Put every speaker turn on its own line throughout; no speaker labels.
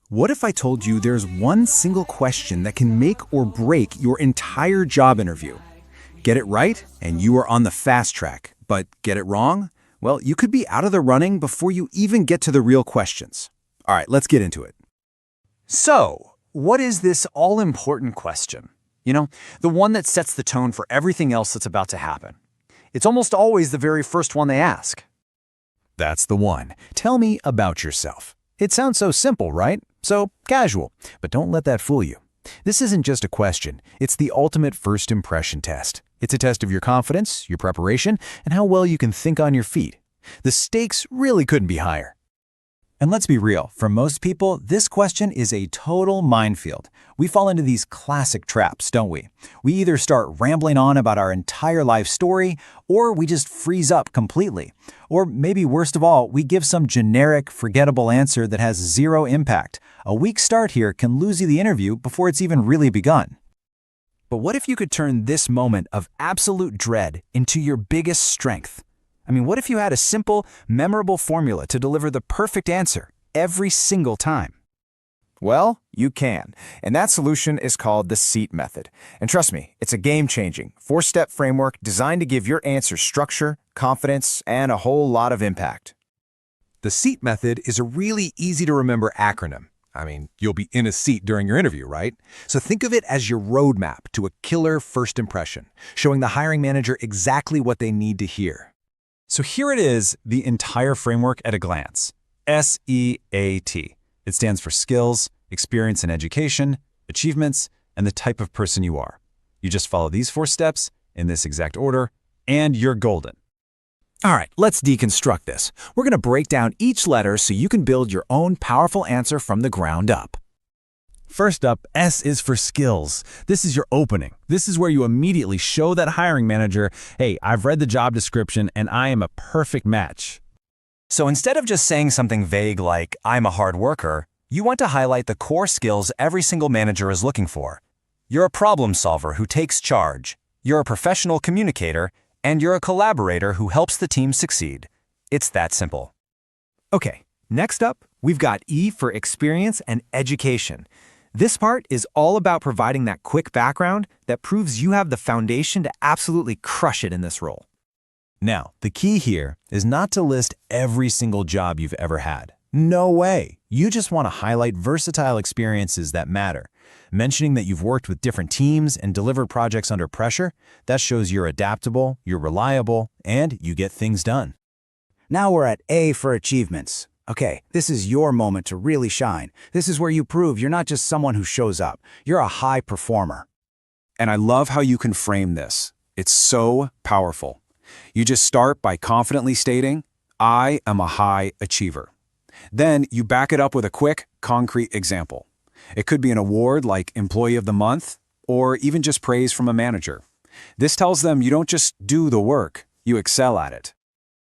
What if I told you there's one single question that can make or break your entire job interview? Get it right, and you are on the fast track. But get it wrong? Well, you could be out of the running before you even get to the real questions. All right, let's get into it. So, what is this all-important question? The one that sets the tone for everything else that's about to happen. It's almost always the very first one they ask. That's the one. Tell me about yourself. It sounds so simple, right? So casual. But don't let that fool you. This isn't just a question. It's the ultimate first impression test. It's a test of your confidence, your preparation, and how well you can think on your feet. The stakes really couldn't be higher. And let's be real, for most people, this question is a total minefield. We fall into these classic traps, don't we? We either start rambling on about our entire life story, or we just freeze up completely. Or maybe worst of all, we give some generic, forgettable answer that has zero impact. A weak start here can lose you the interview before it's even really begun. But what if you could turn this moment of absolute dread into your biggest strength? What if you had a simple, memorable formula to deliver the perfect answer every single time?
Well, you can. And that solution is called the SEAT method. And trust me, it's a game-changing, 4-step framework designed to give your answers structure, confidence, and a whole lot of impact.
The SEAT method is a really easy-to-remember acronym. You'll be in a seat during your interview, right? So think of it as your roadmap to a killer first impression, showing the hiring manager exactly what they need to hear.
So here it is, the entire framework at a glance. SEAT. It stands for skills, experience and education, achievements, and the type of person you are. You just follow these 4 steps in this exact order, and you're golden. All right, let's deconstruct this. We're going to break down each letter so you can build your own powerful answer from the ground up. First up, S is for skills. This is your opening. This is where you immediately show that hiring manager, hey, I've read the job description and I am a perfect match. So instead of just saying something vague like, I'm a hard worker, you want to highlight the core skills every single manager is looking for. You're a problem solver who takes charge. You're a professional communicator, and you're a collaborator who helps the team succeed. It's that simple.
Okay, next up, we've got E for experience and education. This part is all about providing that quick background that proves you have the foundation to absolutely crush it in this role.
Now, the key here is not to list every single job you've ever had. No way. You just want to highlight versatile experiences that matter. Mentioning that you've worked with different teams and delivered projects under pressure, that shows you're adaptable, you're reliable, and you get things done.
Now we're at A for achievements. Okay, this is your moment to really shine. This is where you prove you're not just someone who shows up. You're a high performer.
And I love how you can frame this. It's so powerful. You just start by confidently stating, I am a high achiever. Then you back it up with a quick, concrete example. It could be an award like Employee of the Month, or even just praise from a manager. This tells them you don't just do the work, you excel at it.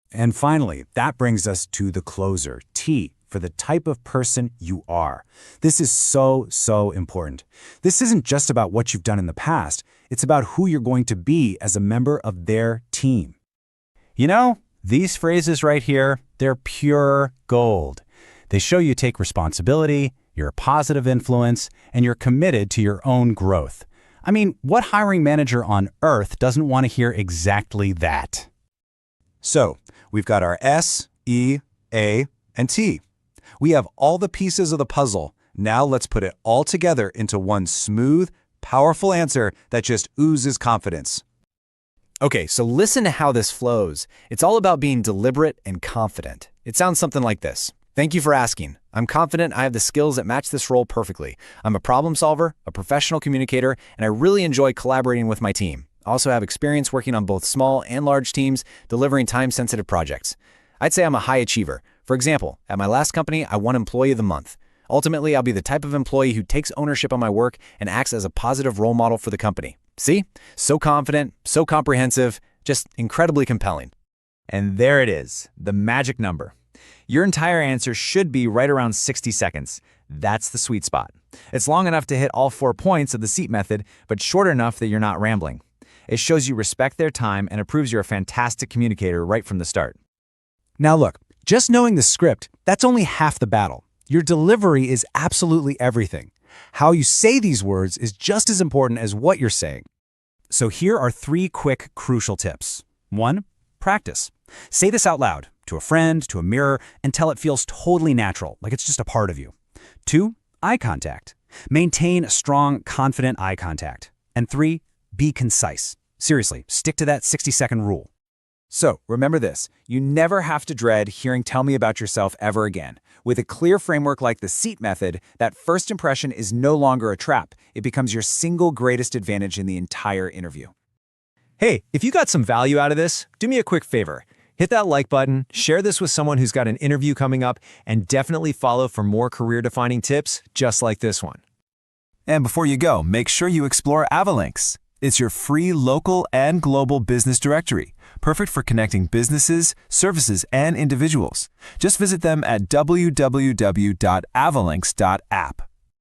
And finally, that brings us to the closer, T, for the type of person you are. This is so important. This isn't just about what you've done in the past. It's about who you're going to be as a member of their team. These phrases right here, they're pure gold. They show you take responsibility, you're a positive influence, and you're committed to your own growth. What hiring manager on earth doesn't want to hear exactly that? So, we've got our S, E, A, and T. We have all the pieces of the puzzle. Now let's put it all together into one smooth, powerful answer that just oozes confidence.
Okay, so listen to how this flows. It's all about being deliberate and confident. It sounds something like this. Thank you for asking. I'm confident I have the skills that match this role perfectly. I'm a problem solver, a professional communicator, and I really enjoy collaborating with my team. I also have experience working on both small and large teams, delivering time-sensitive projects. I'd say I'm a high achiever. For example, at my last company, I won Employee of the Month. Ultimately, I'll be the type of employee who takes ownership on my work and acts as a positive role model for the company. See? So confident, so comprehensive, just incredibly compelling.
And there it is, the magic number. Your entire answer should be right around 60 seconds. That's the sweet spot. It's long enough to hit all 4 points of the SEAT method, but short enough that you're not rambling. It shows you respect their time and it proves you're a fantastic communicator right from the start.
Now look, just knowing the script, that's only half the battle.
Your delivery is absolutely everything. How you say these words is just as important as what you're saying. So here are 3 quick, crucial tips. 1. Practice. Say this out loud, to a friend, to a mirror, until it feels totally natural, like it's just a part of you. 2. Eye contact. Maintain a strong, confident eye contact. And 3. Be concise. Seriously, stick to that 60-second rule.
So, remember this, you never have to dread hearing "tell me about yourself" ever again. With a clear framework like the SEAT method, that first impression is no longer a trap. It becomes your single greatest advantage in the entire interview.
Hey, if you got some value out of this, do me a quick favor. Hit that like button, share this with someone who's got an interview coming up, and definitely follow for more career-defining tips just like this one.
And before you go, make sure you explore Avalinks. It's your free local and global business directory, perfect for connecting businesses, services, and individuals. Just visit them at www.avalinks.app.